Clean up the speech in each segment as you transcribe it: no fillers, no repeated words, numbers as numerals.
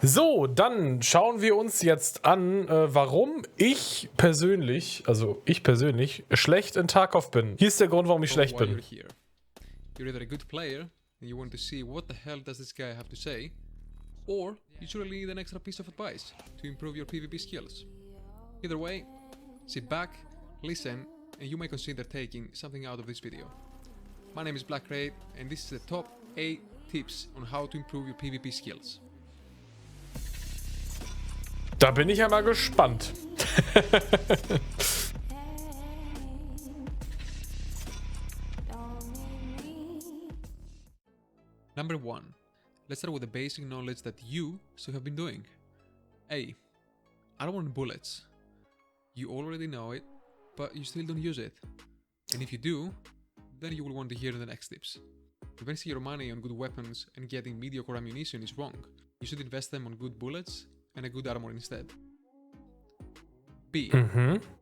So, dann schauen wir uns jetzt an, warum ich persönlich, schlecht in Tarkov bin. Hier ist der Grund, warum ich schlecht bin. You're either a good player and you want to see what the hell does this guy have to say, or you truly need an extra piece of advice to improve your PvP skills. Either way, sit back, listen, and you may consider taking something out of this video. My name is Black8 and this is the top 8 tips on how to improve your PvP skills. Da bin ich ja mal gespannt. Number 1. Let's start with the basic knowledge that you should have been doing. A. I don't want bullets. You already know it, but you still don't use it. And if you do, then you will want to hear the next tips. Investing your money on good weapons and getting mediocre ammunition is wrong. You should invest them on good bullets and a good armor instead. B.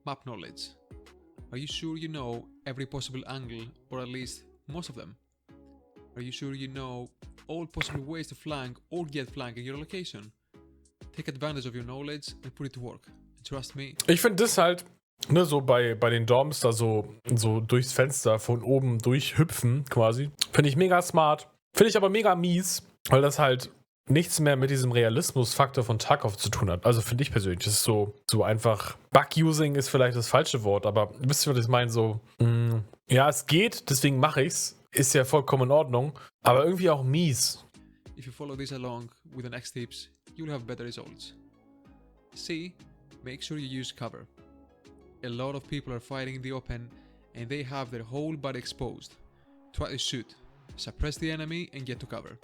Map knowledge. Are you sure you know every possible angle, or at least most of them? Are you sure you know all possible ways to flank or get flank in your location? Take advantage of your knowledge and put it to work. Trust me. Ich finde das halt, ne, so bei den Dorms da so durchs Fenster von oben durchhüpfen quasi. Finde ich mega smart. Finde ich aber mega mies, weil das halt nichts mehr mit diesem Realismusfaktor von Tarkov zu tun hat. Also finde ich persönlich. Das ist so einfach. Bug-Using ist vielleicht das falsche Wort, aber wisst ihr, was ich meine? So, ja, es geht, deswegen mache ich's. Ist ja vollkommen in Ordnung, aber irgendwie auch mies. If you follow this along with the next tips, you'll have better results. C. Make sure you use cover. A lot of people are fighting in the open and they have their whole body exposed. Try to shoot, suppress the enemy and get to cover.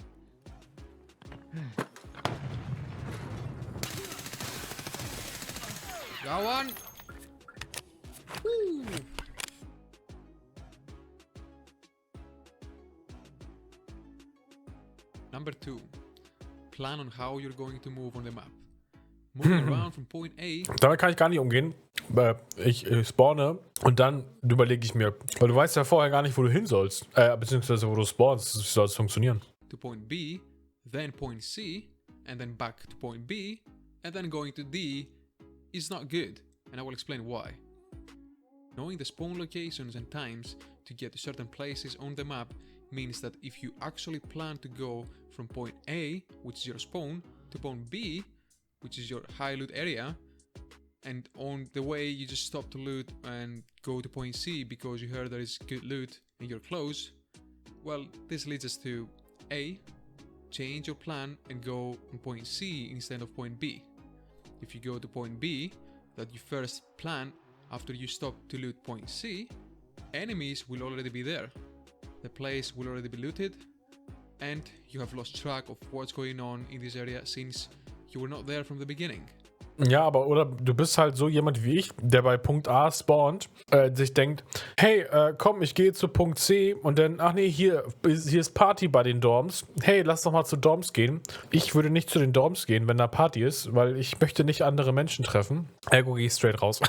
Go on! Woo. Number 2. Plan on how you're going to move on the map. Moving around from point A. Damit kann ich gar nicht umgehen. Ich spawne und dann überlege ich mir, weil du weißt ja vorher gar nicht, wo du hin sollst, beziehungsweise wo du spawnst, wie soll es funktionieren? To point B, then point C, and then back to point B, and then going to D is not good, and I will explain why. Knowing the spawn locations and times to get to certain places on the map means that if you actually plan to go from point A, which is your spawn, to point B, which is your high loot area, and on the way you just stop to loot and go to point C because you heard there is good loot and you're close, well, this leads us to A. Change your plan and go on point C instead of point B. If you go to point B that you first plan after you stop to loot point C, enemies will already be there. The place will already be looted and you have lost track of what's going on in this area since you were not there from the beginning. Ja, aber oder du bist halt so jemand wie ich, der bei Punkt A spawnt, sich denkt, hey, komm, ich gehe zu Punkt C und dann, ach nee, hier ist Party bei den Dorms. Hey, lass doch mal zu Dorms gehen. Ich würde nicht zu den Dorms gehen, wenn da Party ist, weil ich möchte nicht andere Menschen treffen. Ergo gehe ich straight raus.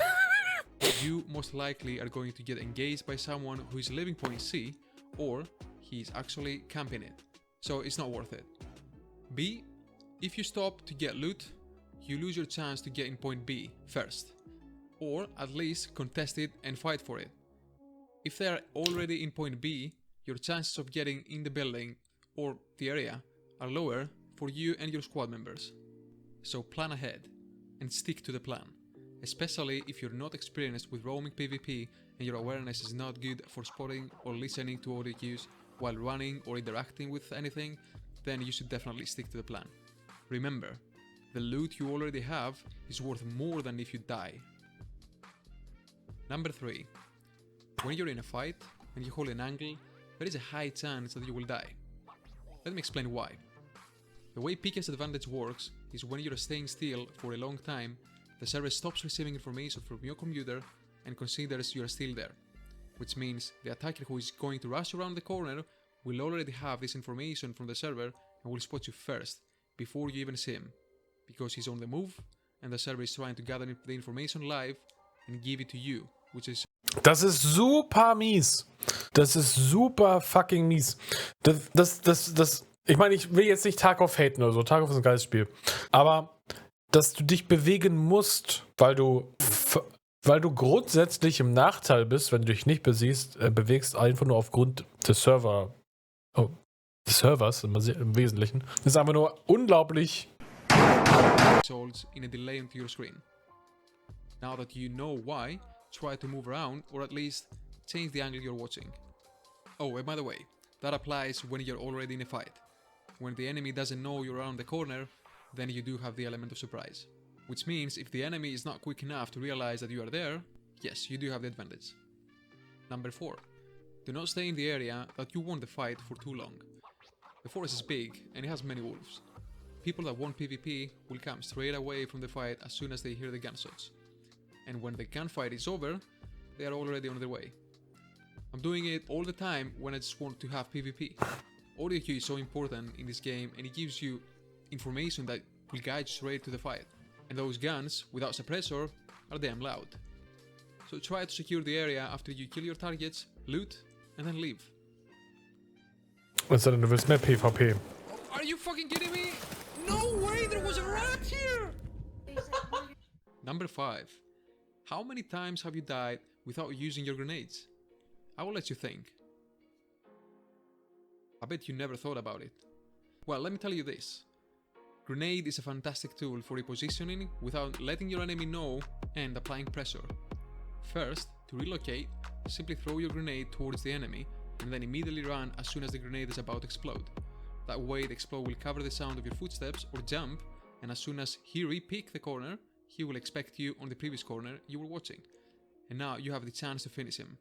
You most likely are going to get engaged by someone who is leaving point C or he is actually camping it. So it's not worth it. B. If you stop to get loot, you lose your chance to get in point B first, or at least contest it and fight for it. If they are already in point B, your chances of getting in the building or the area are lower for you and your squad members. So plan ahead and stick to the plan, especially if you're not experienced with roaming PvP and your awareness is not good for spotting or listening to audio cues while running or interacting with anything, then you should definitely stick to the plan. Remember, the loot you already have is worth more than if you die. Number 3. When you're in a fight and you hold an angle, there is a high chance that you will die. Let me explain why. The way PK's advantage works is when you're staying still for a long time, the server stops receiving information from your computer and considers you are still there. Which means the attacker who is going to rush around the corner will already have this information from the server and will spot you first, before you even see him. Because he's on the move and the server is trying to gather the information live and give it to you, which is... Das ist super mies. Das ist super fucking mies. Das Ich meine, ich will jetzt nicht Tarkov haten oder so. Tarkov ist ein geiles Spiel. Aber, dass du dich bewegen musst, weil du grundsätzlich im Nachteil bist, wenn du dich nicht bewegst, einfach nur aufgrund des Servers im Wesentlichen, ist einfach nur unglaublich. Results in a delay onto your screen. Now that you know why, try to move around or at least change the angle you're watching. Oh, and by the way, that applies when you're already in a fight. When the enemy doesn't know you're around the corner, then you do have the element of surprise. Which means if the enemy is not quick enough to realize that you are there, yes, you do have the advantage. Number 4. Do not stay in the area that you won the fight for too long. The forest is big and it has many wolves. People that want PvP will come straight away from the fight as soon as they hear the gunshots. And when the gunfight is over, they are already on their way. I'm doing it all the time when I just want to have PvP. Audio cue is so important in this game and it gives you information that will guide you straight to the fight. And those guns, without suppressor, are damn loud. So try to secure the area after you kill your targets, loot, and then leave. Was denn, du willst mehr PvP? Are you fucking kidding me? No way, there was a rat here! Number 5. How many times have you died without using your grenades? I will let you think. I bet you never thought about it. Well, let me tell you this. Grenade is a fantastic tool for repositioning without letting your enemy know and applying pressure. First, to relocate, simply throw your grenade towards the enemy and then immediately run as soon as the grenade is about to explode. That way the explode will cover the sound of your footsteps or jump, and as soon as he re-pick the corner, he will expect you on the previous corner you were watching. And now you have the chance to finish him.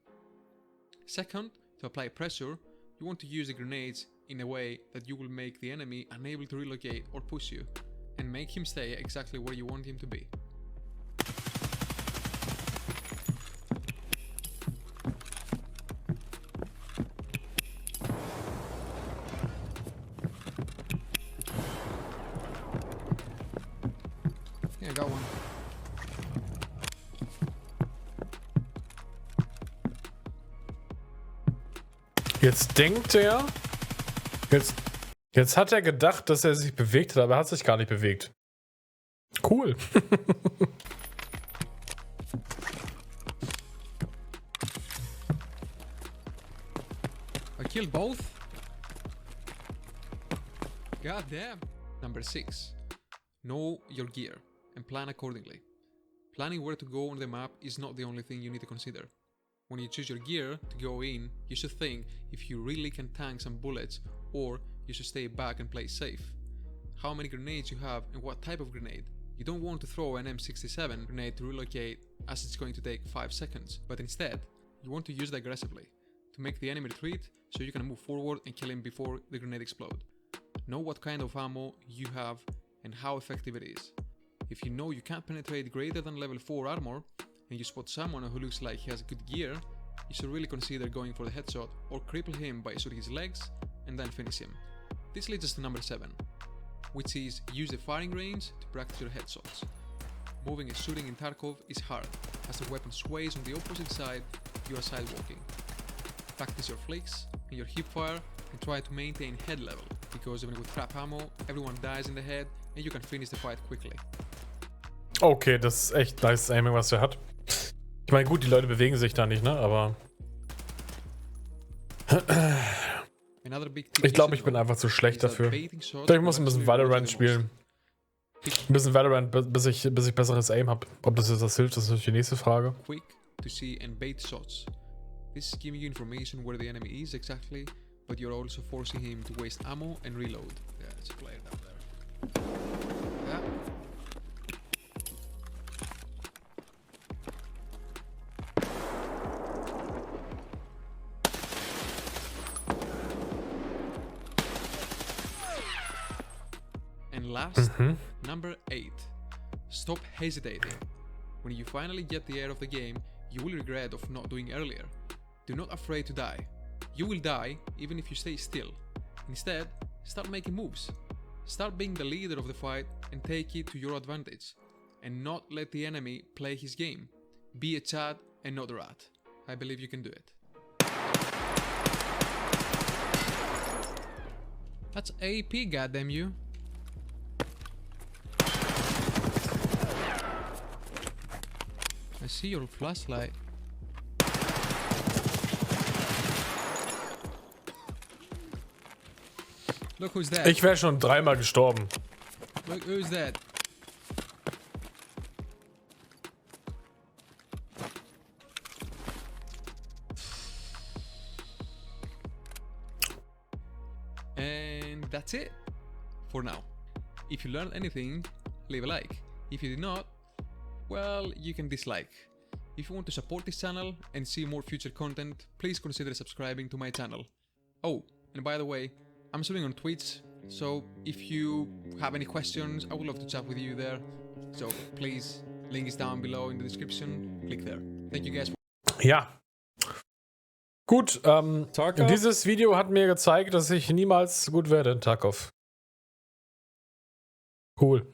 Second, to apply pressure, you want to use the grenades in a way that you will make the enemy unable to relocate or push you, and make him stay exactly where you want him to be. Yeah, I got one. Jetzt denkt er. Jetzt hat er gedacht, dass er sich bewegt hat, aber er hat sich gar nicht bewegt. Cool. I killed both? God damn. Number 6. Know your gear and plan accordingly. Planning where to go on the map is not the only thing you need to consider. When you choose your gear to go in, you should think if you really can tank some bullets or you should stay back and play safe. How many grenades you have and what type of grenade. You don't want to throw an M67 grenade to relocate as it's going to take 5 seconds, but instead, you want to use it aggressively to make the enemy retreat so you can move forward and kill him before the grenade explodes. Know what kind of ammo you have and how effective it is. If you know you can't penetrate greater than level 4 armor, and you spot someone who looks like he has good gear, you should really consider going for the headshot or cripple him by shooting his legs and then finish him. This leads us to number 7, which is use the firing range to practice your headshots. Moving and shooting in Tarkov is hard, as the weapon sways on the opposite side you are sidewalking. Practice your flicks and your hip fire and try to maintain head level, because even with trap ammo, everyone dies in the head and you can finish the fight quickly. Okay, das ist echt nice Aiming, was er hat. Ich meine, gut, die Leute bewegen sich da nicht, ne? Aber ich glaube, ich bin einfach zu schlecht dafür. Ich muss ein bisschen Valorant spielen. Ein bisschen Valorant, bis ich besseres Aim habe. Ob das jetzt was hilft, das ist natürlich die nächste Frage. Quick to see and bait shots. This is giving you information where the enemy is exactly, but you're also forcing him to waste ammo and reload. Yeah, it's a player down there. Yeah. Last, number 8. Stop hesitating. When you finally get the air of the game, you will regret of not doing earlier. Do not afraid to die. You will die even if you stay still. Instead, start making moves. Start being the leader of the fight and take it to your advantage. And not let the enemy play his game. Be a Chad and not a rat. I believe you can do it. That's AP, goddamn you. I see your flashlight. Look who's that. Ich wäre schon 3-mal gestorben. Look who's that. And that's it for now. If you learned anything, leave a like. If you did not, well, you can dislike. If you want to support this channel and see more future content, please consider subscribing to my channel. Oh, and by the way, I'm streaming on Twitch, so if you have any questions, I would love to chat with you there. So please, link is down below in the description, click there. Thank you guys. Ja. Gut, Tarkov? dieses Video hat mir gezeigt, dass ich niemals gut werde in Tarkov. Cool.